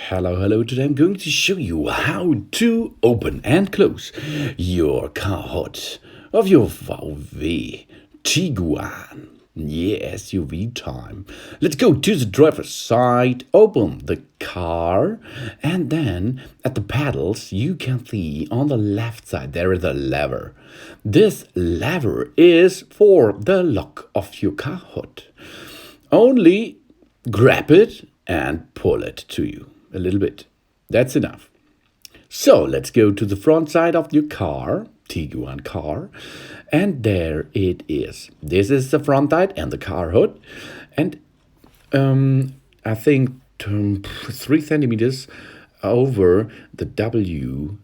Hello, today I'm going to show you how to open and close your car hood of your VW Tiguan. Yeah, SUV time. Let's go to the driver's side, open the car, and then at the pedals you can see on the left side there is a lever. This lever is for the lock of your car hood. Only grab it and pull it to you a little bit. That's enough. So let's go to the front side of your car, Tiguan car, and there it is. This is the front side and the car hood, and I think 3 centimeters over the VW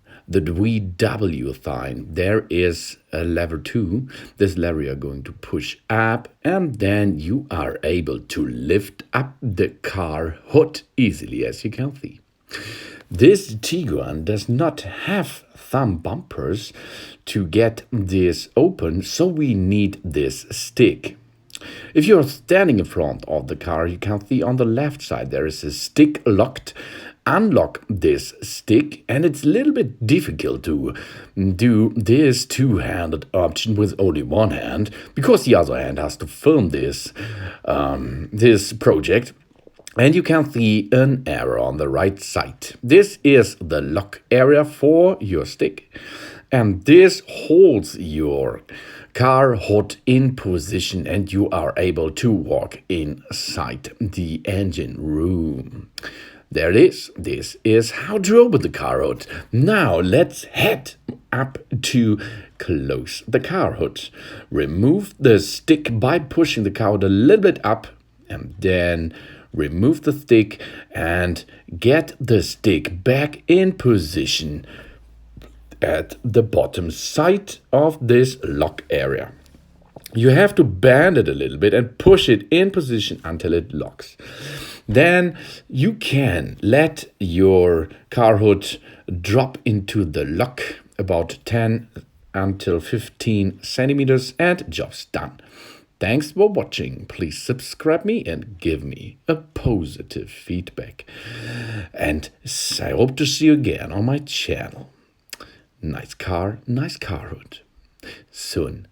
sign, there is a lever too. This lever you are going to push up, and then you are able to lift up the car hood easily, as you can see. This Tiguan does not have thumb bumpers to get this open, so we need this stick. If you're standing in front of the car, you can see on the left side there is a stick locked. Unlock this stick, and it's a little bit difficult to do this two-handed option with only one hand, because the other hand has to film this project. And you can see an arrow on the right side. This is the lock area for your stick, and this holds your car hood in position, and you are able to walk inside the engine room. There it is. This is how to open the car hood. Now let's head up to close the car hood. Remove the stick by pushing the car hood a little bit up, and then remove the stick and get the stick back in position at the bottom side of this lock area. You have to bend it a little bit and push it in position until it locks. Then you can let your car hood drop into the lock about 10 until 15 centimeters, and job's done. Thanks for watching. Please subscribe me and give me a positive feedback. And I hope to see you again on my channel. Nice car hood. Soon.